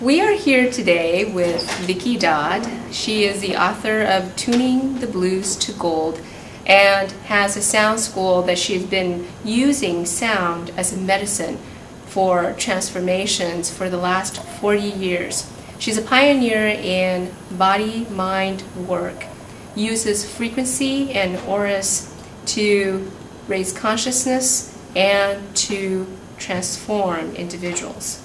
We are here today with Vickie Dodd. She is the author of Tuning the Blues to Gold and has a sound school that she's been using sound as a medicine for transformations for the last 40 years. She's a pioneer in body-mind work, uses frequency and auras to raise consciousness and to transform individuals.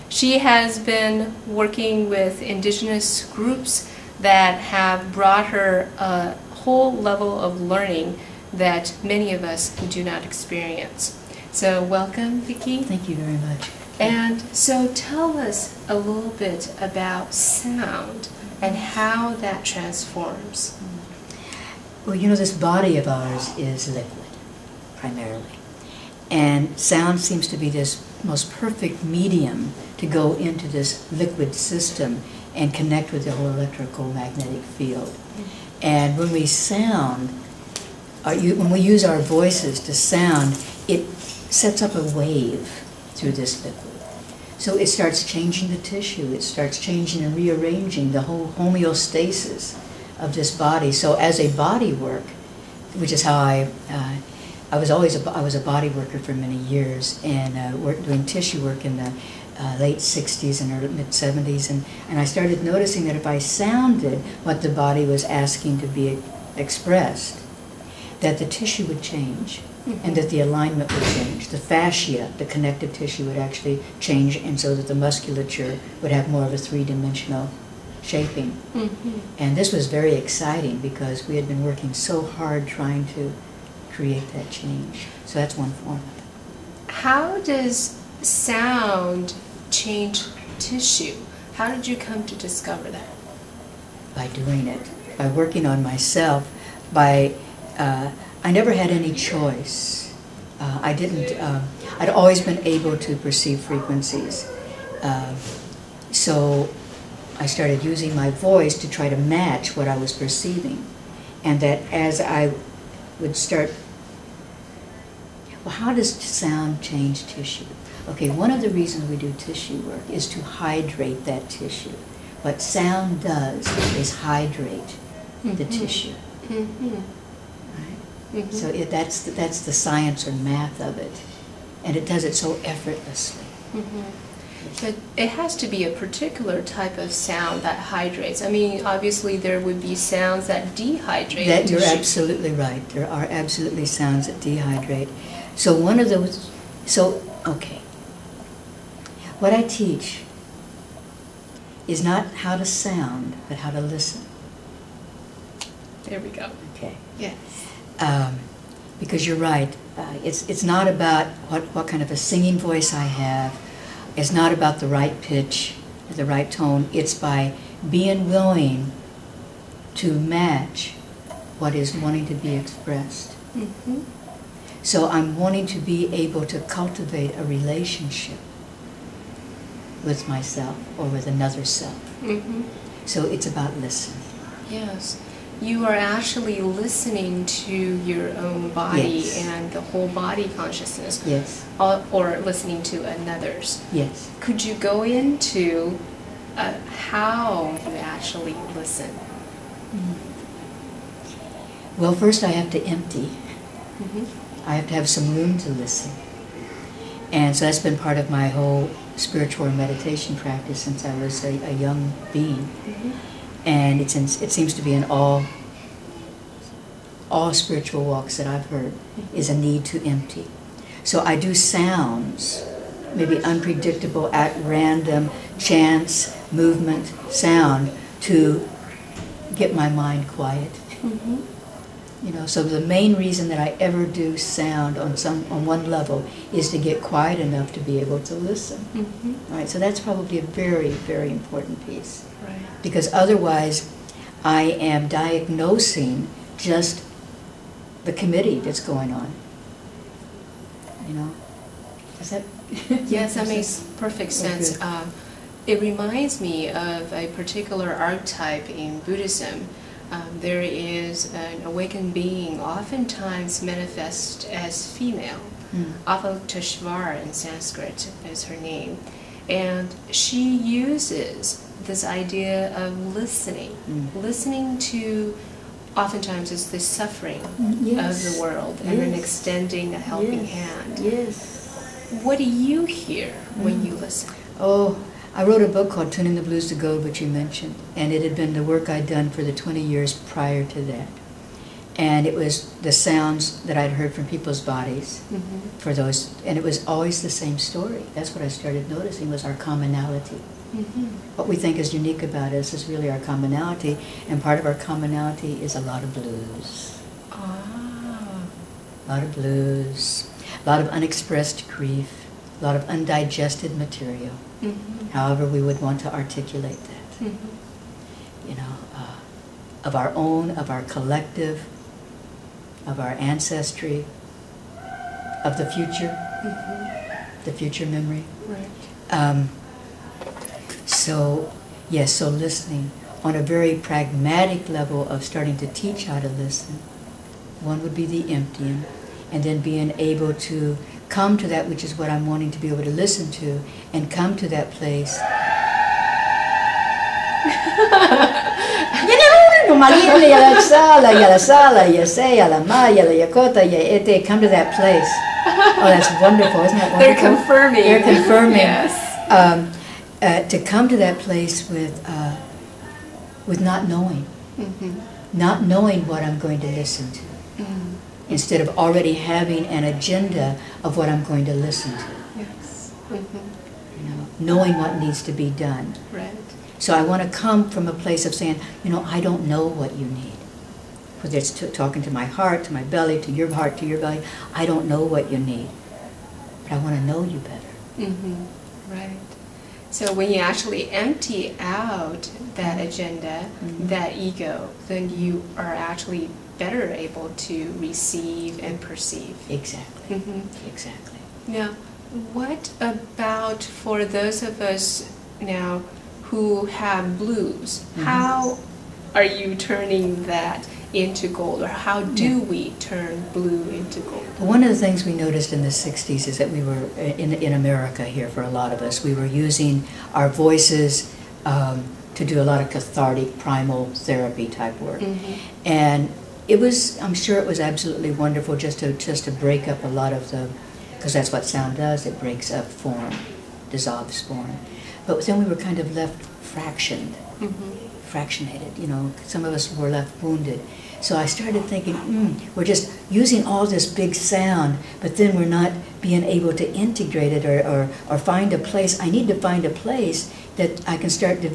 She has been working with indigenous groups that have brought her a whole level of learning that many of us do not experience. So welcome, Vickie. Thank you very much. And so tell us a little bit about sound and how that transforms. Well, you know, this body of ours is liquid, primarily. And sound seems to be this most perfect medium to go into this liquid system and connect with the whole electrical magnetic field. And when we sound, when we use our voices to sound, it sets up a wave through this liquid. So it starts changing the tissue, it starts changing and rearranging the whole homeostasis of this body. So as a body work, which is how I was a body worker for many years, and doing tissue work in the late 60s and early mid 70s, and I started noticing that if I sounded what the body was asking to be expressed, that the tissue would change, and that the alignment would change. The fascia, the connective tissue, would actually change, and so that the musculature would have more of a three-dimensional shaping. And this was very exciting because we had been working so hard trying to create that change. So that's one form. How does sound change tissue? How did you come to discover that? By doing it, by working on myself, I never had any choice. I'd always been able to perceive frequencies. So I started using my voice to try to match what I was perceiving. And that as I would start, well, how does sound change tissue? Okay, one of the reasons we do tissue work is to hydrate that tissue. What sound does is hydrate the tissue. Right? So that's the science or math of it. And it does it so effortlessly. But it has to be a particular type of sound that hydrates. I mean, obviously there would be sounds that dehydrate. You're absolutely right. There are absolutely sounds that dehydrate. So one of those, okay. What I teach is not how to sound, but how to listen. There we go. Okay. Yes. Because you're right. It's not about what kind of a singing voice I have. It's not about the right pitch, the right tone. It's by being willing to match what is wanting to be expressed. So I'm wanting to be able to cultivate a relationship with myself or with another self. So it's about listening. Yes. You are actually listening to your own body and the whole body consciousness. Yes. Or listening to another's. Yes. Could you go into how you actually listen? Well, first I have to empty. I have to have some room to listen. And so that's been part of my whole spiritual meditation practice since I was a young being. And it seems to be in all spiritual walks that I've heard is a need to empty. So I do sounds, maybe unpredictable, at random, chance, movement, sound, to get my mind quiet. You know, so the main reason that I ever do sound on one level is to get quiet enough to be able to listen. All right, so that's probably a very, very important piece. Right. Because otherwise, I am diagnosing just the committee that's going on. You know, is that? Yes, that makes perfect sense. It reminds me of a particular archetype in Buddhism. There is an awakened being, oftentimes manifest as female. Avalokiteshvara in Sanskrit is her name. And she uses this idea of listening, listening to, oftentimes it's the suffering of the world, and then extending a helping hand. What do you hear when you listen? Oh, I wrote a book called Tuning the Blues to Gold, which you mentioned, and it had been the work I'd done for the 20 years prior to that. And it was the sounds that I'd heard from people's bodies for those, and it was always the same story. That's what I started noticing, was our commonality. What we think is unique about us is really our commonality, and part of our commonality is a lot of blues. A lot of blues, a lot of unexpressed grief, a lot of undigested material, however we would want to articulate that. You know, of our own, of our collective, of our ancestry, of the future memory. So, yes, so listening on a very pragmatic level of starting to teach how to listen. One would be the emptying, and then being able to come to that which is what I'm wanting to be able to listen to, and come to that place. Come to that place. Oh, that's wonderful. Isn't that wonderful? They're confirming. They're confirming. Yes. To come to that place with not knowing. Not knowing what I'm going to listen to. Instead of already having an agenda of what I'm going to listen to. Yes. You know, knowing what needs to be done. Right. So I want to come from a place of saying, you know, I don't know what you need. Whether it's talking to my heart, to my belly, to your heart, to your belly, I don't know what you need. But I want to know you better. Right. So when you actually empty out that agenda, that ego, then you are actually better able to receive and perceive. Exactly. Exactly. Now, what about for those of us now who have blues? How are you turning that into gold, or how do we turn blue into gold? One of the things we noticed in the 60s is that we were, in America here for a lot of us, we were using our voices to do a lot of cathartic primal therapy type work. And it was, I'm sure it was absolutely wonderful just to break up a lot of the, because that's what sound does, it breaks up form, dissolves form. But then we were kind of left fractionated, you know, some of us were left wounded. So I started thinking, we're just using all this big sound, but then we're not being able to integrate it or find a place. I need to find a place that I can start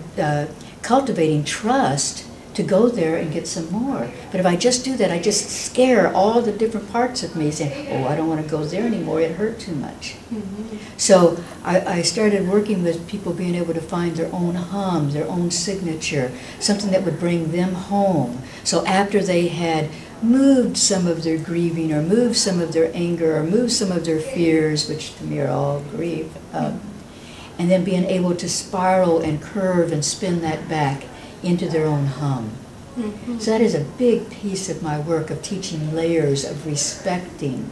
cultivating trust to go there and get some more. But if I just do that, I just scare all the different parts of me saying, oh, I don't want to go there anymore, it hurt too much. So I started working with people being able to find their own hum, their own signature, something that would bring them home. So after they had moved some of their grieving, or moved some of their anger, or moved some of their fears, which to me are all grief, and then being able to spiral and curve and spin that back into their own hum. So that is a big piece of my work, of teaching layers of respecting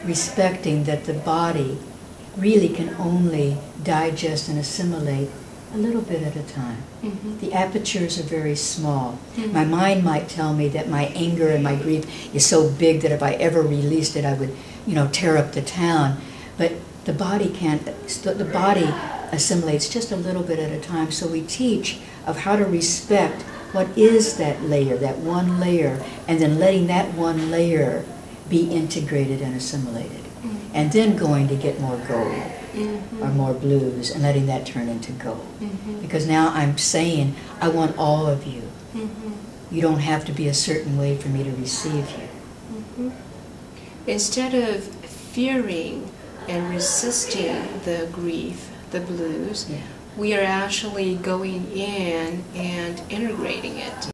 that the body really can only digest and assimilate a little bit at a time. The apertures are very small. My mind might tell me that my anger and my grief is so big that if I ever released it, I would, you know, tear up the town. But the body can't, the body assimilates just a little bit at a time. So we teach of how to respect what is that layer, that one layer, and then letting that one layer be integrated and assimilated. And then going to get more gold or more blues and letting that turn into gold. Because now I'm saying, I want all of you. You don't have to be a certain way for me to receive you. Instead of fearing and resisting the grief, the blues, we are actually going in and integrating it.